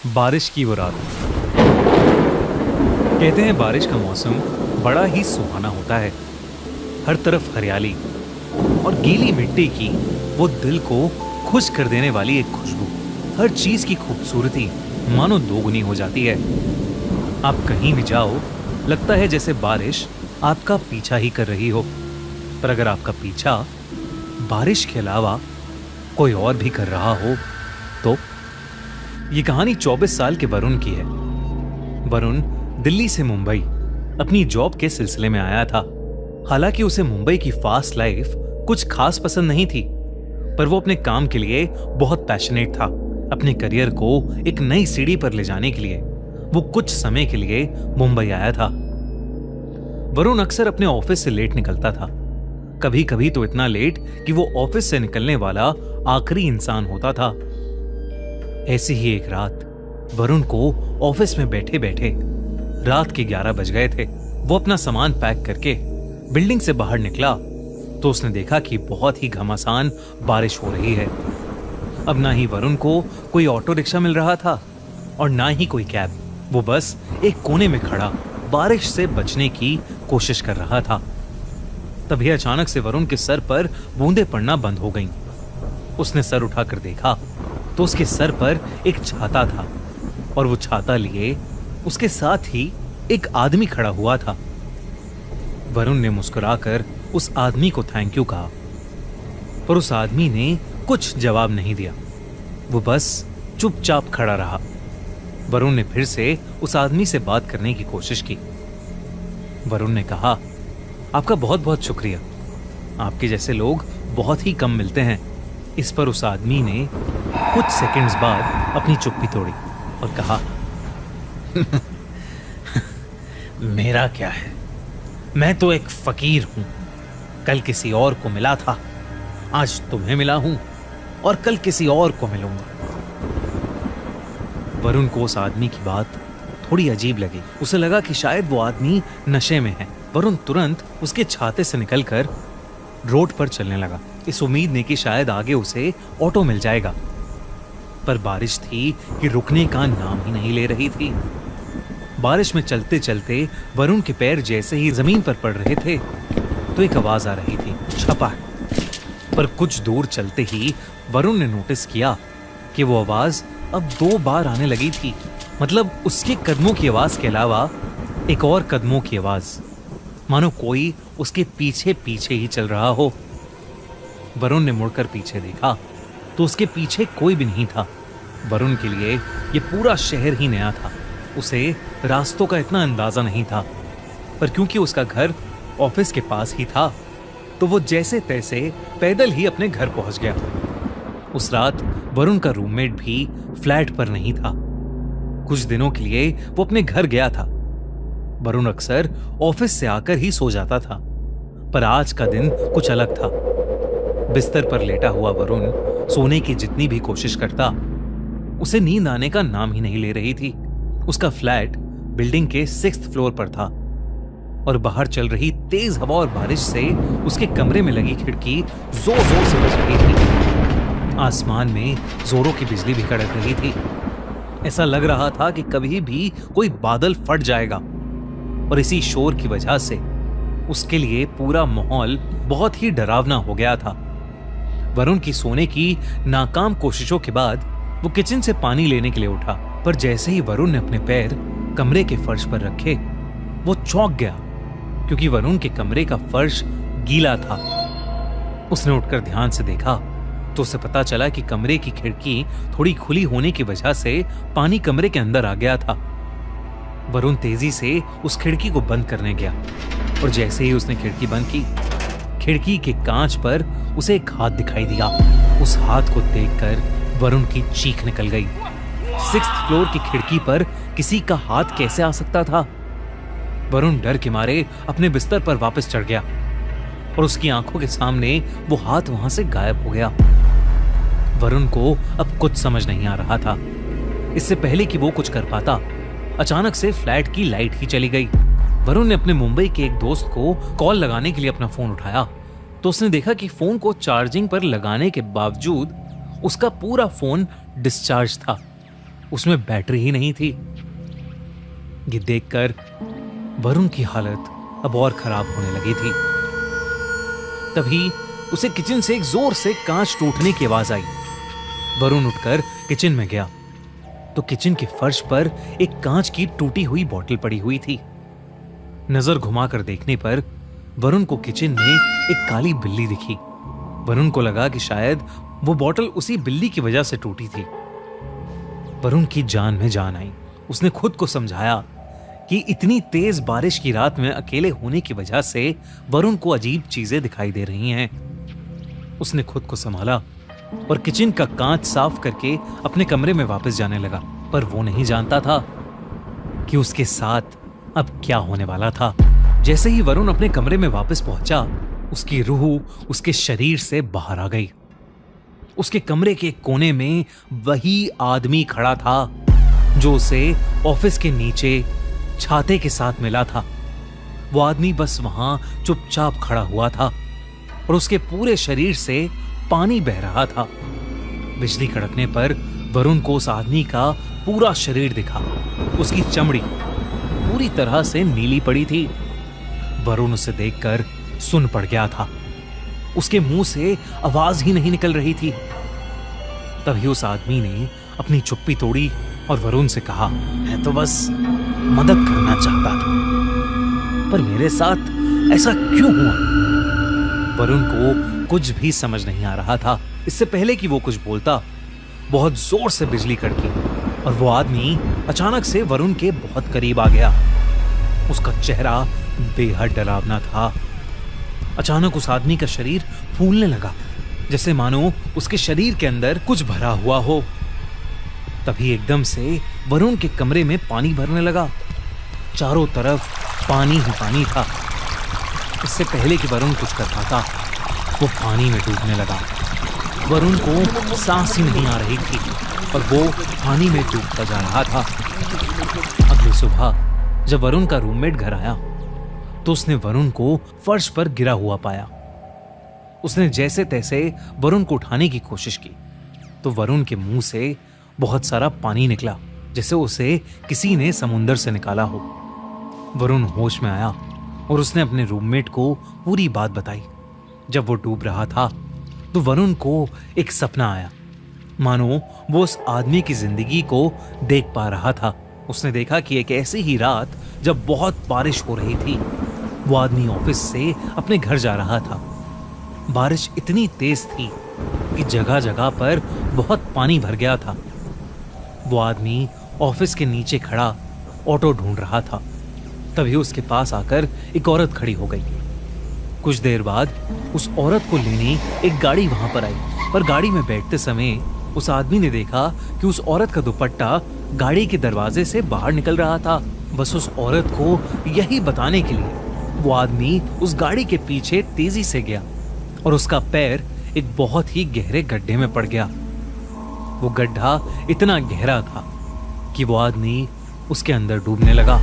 बारिश की वो रात। कहते हैं बारिश का मौसम बड़ा ही सुहाना होता है। हर तरफ हरियाली और गीली मिट्टी की वो दिल को खुश कर देने वाली एक खुशबू। हर चीज की खूबसूरती मानो दोगुनी हो जाती है। आप कहीं भी जाओ, लगता है जैसे बारिश आपका पीछा ही कर रही हो। पर अगर आपका पीछा बारिश के अलावा कोई और भी कर रहा हो तो। ये कहानी 24 साल के वरुण की है। वरुण दिल्ली से मुंबई अपनी जॉब के सिलसिले में आया था। हालांकि उसे मुंबई की फास्ट लाइफ कुछ खास पसंद नहीं थी, पर वो अपने काम के लिए बहुत पैशनेट था। अपने करियर को एक नई सीढ़ी पर ले जाने के लिए वो कुछ समय के लिए मुंबई आया था। वरुण अक्सर अपने ऑफिस से लेट निकलता था, कभी कभी तो इतना लेट कि वो ऑफिस से निकलने वाला आखिरी इंसान होता था। ऐसी ही एक रात वरुण को ऑफिस में बैठे बैठे रात के 11 बज गए थे। वो अपना सामान पैक करके बिल्डिंग से बाहर निकला तो उसने देखा कि बहुत ही घमासान बारिश हो रही है। अब ना ही वरुण को कोई ऑटो रिक्शा मिल रहा था और ना ही कोई कैब। वो बस एक कोने में खड़ा बारिश से बचने की कोशिश कर रहा था। तभी अचानक से वरुण के सर पर बूंदें पड़ना बंद हो गईं। उसने सर उठाकर देखा तो उसके सर पर एक छाता था और वो छाता लिए उसके साथ ही एक आदमी खड़ा हुआ था। वरुण ने मुस्कुराकर उस आदमी को थैंक यू कहा, पर उस आदमी ने कुछ जवाब नहीं दिया। वो बस चुपचाप खड़ा रहा। वरुण ने फिर से उस आदमी से बात करने की कोशिश की। वरुण ने कहा, आपका बहुत बहुत शुक्रिया, आपके जैसे लोग बहुत ही कम मिलते हैं। इस पर उस आदमी ने कुछ सेकंड्स बाद अपनी चुप्पी तोड़ी और कहा, मेरा क्या है, मैं तो एक फकीर हूं। कल किसी और को मिला था, आज तुम्हें मिला हूं और कल किसी और को मिलूंगा। वरुण को उस आदमी की बात थोड़ी अजीब लगी। उसे लगा कि शायद वो आदमी नशे में है। वरुण तुरंत उसके छाते से निकलकर रोड पर चलने लगा, इस उम्मीद में कि शायद आगे उसे ऑटो मिल जाएगा। पर बारिश थी कि रुकने का नाम ही नहीं ले रही थी। बारिश में चलते चलते वरुण के पैर जैसे ही जमीन पर पड़ रहे थे तो एक आवाज आ रही थी, छपा। पर कुछ दूर चलते ही वरुण ने नोटिस किया कि वो आवाज अब 2 बार आने लगी थी। मतलब उसके कदमों की आवाज के अलावा एक और कदमों की आवाज, मानो कोई उसके पीछे पीछे ही चल रहा हो। वरुण ने मुड़कर पीछे देखा तो उसके पीछे कोई भी नहीं था। वरुण के लिए ये पूरा शहर ही नया था। उसे रास्तों का इतना अंदाजा नहीं था, पर क्योंकि उसका घर ऑफिस के पास ही था तो वो जैसे तैसे पैदल ही अपने घर पहुंच गया। उस रात वरुण का रूममेट भी फ्लैट पर नहीं था। कुछ दिनों के लिए वो अपने घर गया था। वरुण अक्सर ऑफिस से आकर ही सो जाता था, पर आज का दिन कुछ अलग था। बिस्तर पर लेटा हुआ वरुण सोने की जितनी भी कोशिश करता, उसे नींद आने का नाम ही नहीं ले रही थी। उसका फ्लैट बिल्डिंग के 6th फ्लोर पर था और बाहर चल रही तेज हवा और बारिश से उसके कमरे में लगी खिड़की जोर जोर से बज रही थी। आसमान में जोरों की बिजली भी कड़क रही थी। ऐसा लग रहा था कि कभी भी कोई बादल फट जाएगा। और इसी शोर की वजह से उसके लिए पूरा माहौल बहुत ही डरावना हो गया था। वरुण की सोने की नाकाम कोशिशों के बाद वो किचन से पानी लेने के लिए उठा, पर जैसे ही वरुण ने अपने पैर कमरे के फर्श पर रखे वो चौंक गया, क्योंकि वरुण के कमरे का फर्श गीला था। उसने उठकर ध्यान से देखा तो उसे पता चला कि कमरे की खिड़की थोड़ी खुली होने की वजह से पानी कमरे के अंदर आ गया था। वरुण तेजी से उस खिड़की को बंद करने गया और जैसे ही उसने खिड़की बंद की, खिड़की के कांच पर उसे एक हाथ दिखाई दिया। उस हाथ को देखकर वरुण की चीख निकल गई। 6th फ्लोर की खिड़की पर किसी का हाथ कैसे आ सकता था? वरुण डर के मारे अपने बिस्तर पर वापस चढ़ गया और उसकी आंखों के सामने वो हाथ वहां से गायब हो गया। वरुण को अब कुछ समझ नहीं आ रहा था। इससे पहले कि वो कुछ कर पाता, अचानक से फ्लैट की लाइट ही चली गई। वरुण ने अपने मुंबई के एक दोस्त को कॉल लगाने के लिए अपना फोन उठाया तो उसने देखा कि फोन को चार्जिंग पर लगाने के बावजूद उसका पूरा फोन डिस्चार्ज था। उसमें बैटरी ही नहीं थी। ये देखकर वरुण की हालत अब और खराब होने लगी थी। तभी उसे किचन से एक जोर से कांच टूटने की आवाज आई। वरुण उठकर किचन में गया तो किचन के फर्श पर एक कांच की टूटी हुई बोतल पड़ी हुई थी। नजर घुमाकर देखने पर वरुण को किचन में एक काली बिल्ली दिखी। वरुण को लगा कि शायद वो बोतल उसी बिल्ली की वजह से टूटी थी। वरुण की जान में जान आई। उसने खुद को समझाया कि इतनी तेज बारिश की रात में अकेले होने की वजह से वरुण को अजीब चीजें दिखाई दे रही हैं। उसने खुद को संभाला और किचन का कांच साफ करके अपने कमरे में वापस जाने लगा। पर वो नहीं जानता था कि उसके साथ अब क्या होने वाला था। जैसे ही वरुण अपने कमरे में वापस पहुंचा, उसकी रूह उसके शरीर से बाहर आ गई। उसके कमरे के कोने में वही आदमी खड़ा था जो उसे ऑफिस के नीचे छाते के साथ मिला था। वो आदमी बस वहां चुपचाप खड़ा हुआ था और उसके पूरे शरीर से पानी बह रहा था। बिजली कड़कने पर वरुण को उस आदमी का पूरा शरीर दिखा। उसकी चमड़ी पूरी तरह से नीली पड़ी थी। वरुण उसे देखकर सुन पड़ गया था। उसके मुंह से आवाज ही नहीं निकल रही थी। तभी उस आदमी ने अपनी चुप्पी तोड़ी और वरुण से कहा, मैं तो बस मदद करना चाहता था, पर मेरे साथ ऐसा क्यों हुआ? वरुण को कुछ भी समझ नहीं आ रहा था। इससे पहले कि वो कुछ बोलता, बहुत जोर से बिजली कड़की और वो आदमी अचानक से वरुण के बहुत करीब आ गया। उसका चेहरा बेहद डरावना था। अचानक उस आदमी का शरीर फूलने लगा, जैसे मानो उसके शरीर के अंदर कुछ भरा हुआ हो। तभी एकदम से वरुण के कमरे में पानी भरने लगा। चारों तरफ पानी ही पानी था। इससे पहले कि वरुण कुछ कर पाता, वो पानी में डूबने लगा। वरुण को सांस ही नहीं आ रही थी और वो पानी में डूबता जा रहा था। अगली सुबह जब वरुण का रूममेट घर आया तो उसने वरुण को फर्श पर गिरा हुआ पाया। उसने जैसे तैसे वरुण को उठाने की कोशिश की तो वरुण के मुंह से बहुत सारा पानी निकला, जैसे उसे किसी ने समुंदर से निकाला हो। वरुण होश में आया और उसने अपने रूममेट को पूरी बात बताई। जब वो डूब रहा था तो वरुण को एक सपना आया, मानो वो उस आदमी की जिंदगी को देख पा रहा था। उसने देखा कि एक ऐसी ही रात जब बहुत बारिश हो रही थी, वो आदमी ऑफिस से अपने घर जा रहा था। बारिश इतनी तेज थी कि जगह जगह पर बहुत पानी भर गया था। वो आदमी ऑफिस के नीचे खड़ा ऑटो ढूंढ रहा था। तभी उसके पास आकर एक औरत खड़ी हो गई। कुछ देर बाद उस औरत को लेने एक गाड़ी वहां पर आई, पर गाड़ी में बैठते समय उस आदमी ने देखा कि उस औरत का दुपट्टा गाड़ी के दरवाजे से बाहर निकल रहा था। बस उस औरत को यही बताने के लिए वो आदमी उस गाड़ी के पीछे तेजी से गया और उसका पैर एक बहुत ही गहरे गड्ढे में पड़ गया। वो गड्ढा इतना गहरा था कि वो आदमी उसके अंदर डूबने लगा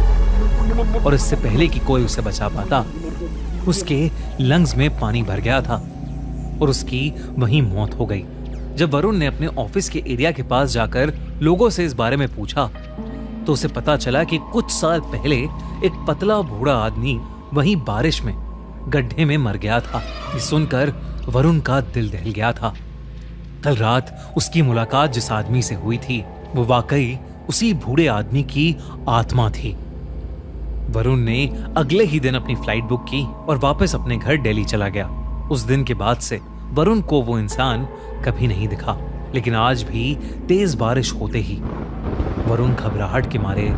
और इससे पहले कि कोई उसे बचा पाता, उसके लंग्स में पानी भर गया था और उसकी वहीं मौत हो गई। जब वरुण ने अपने ऑफिस के एरिया के पास जाकर लोगों से इस बारे में पूछा तो उसे पता चला कि कुछ साल पहले एक पतला बूढ़ा आदमी वहीं बारिश में गड्ढे में मर गया था। ये सुनकर वरुण का दिल दहल गया था। कल रात उसकी मुलाकात जिस आदमी से हुई थी वो वाकई उसी बूढ़े आदमी की आत्मा थी। वरुण ने अगले ही दिन अपनी फ्लाइट बुक की और वापस अपने घर दिल्ली चला गया। उस दिन के बाद से वरुण को वो इंसान कभी नहीं दिखा, लेकिन आज भी तेज बारिश होते ही वरुण घबराहट के मारे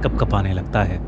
कपकपाने लगता है।